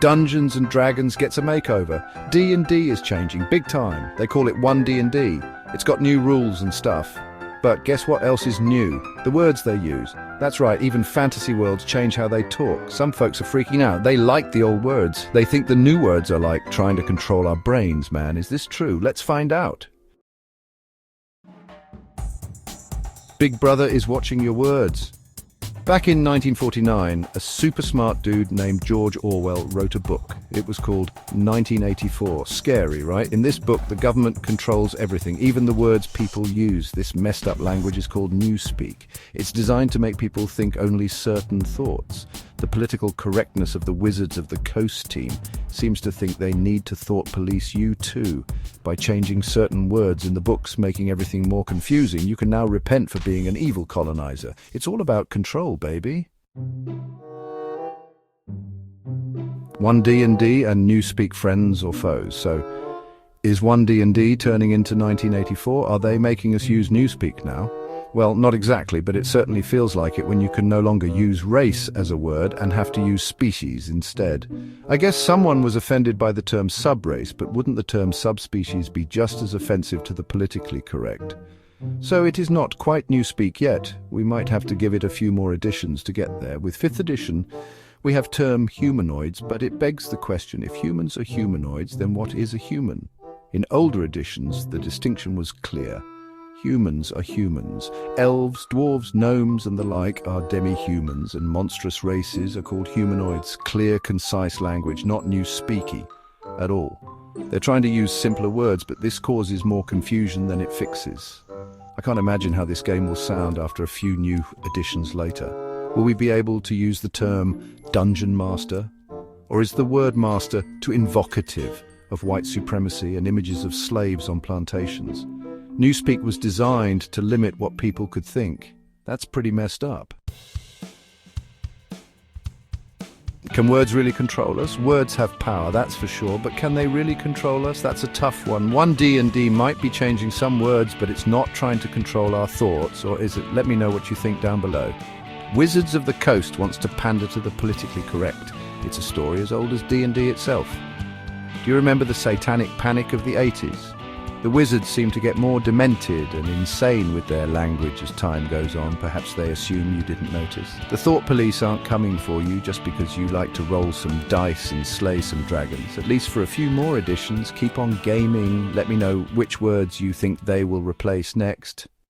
Dungeons and Dragons gets a makeover. D&D is changing big time. They call it One D&D. It's got new rules and stuff. But guess what else is new? The words they use. That's right, even fantasy worlds change how they talk. Some folks are freaking out. They like the old words. They think the new words are like trying to control our brains, man. Is this true? Let's find out. Big Brother is watching your words. Back in 1949, a super smart dude named George Orwell wrote a book. It was called 1984. Scary, right? In this book, the government controls everything, even the words people use. This messed up language is called newspeak. It's designed to make people think only certain thoughts. The political correctness of the Wizards of the Coast team seems to think they need to thought police you too. By changing certain words in the books, making everything more confusing, you can now repent for being an evil colonizer. It's all about control, baby. One D&D and Newspeak friends or foes. So, is One D&D turning into 1984? Are they making us use Newspeak now? Well, not exactly, but it certainly feels like it when you can no longer use race as a word and have to use species instead. I guess someone was offended by the term subrace, but wouldn't the term subspecies be just as offensive to the politically correct? So it is not quite Newspeak yet. We might have to give it a few more editions to get there. With 5th edition, we have term humanoids, but it begs the question, if humans are humanoids, then what is a human? In older editions, the distinction was clear. Humans are humans. Elves, dwarves, gnomes and the like are demi-humans, and monstrous races are called humanoids. Clear, concise language, not newspeaky at all. They're trying to use simpler words, but this causes more confusion than it fixes. I can't imagine how this game will sound after a few new additions later. Will we be able to use the term dungeon master? Or is the word master too invocative of white supremacy and images of slaves on plantations? Newspeak was designed to limit what people could think. That's pretty messed up. Can words really control us? Words have power, that's for sure, but can they really control us? That's a tough one. One D&D might be changing some words, but it's not trying to control our thoughts, or is it? Let me know what you think down below. Wizards of the Coast wants to pander to the politically correct. It's a story as old as D&D itself. Do you remember the satanic panic of the 80s? The wizards seem to get more demented and insane with their language as time goes on. Perhaps they assume you didn't notice. The thought police aren't coming for you just because you like to roll some dice and slay some dragons. At least for a few more editions, keep on gaming. Let me know which words you think they will replace next.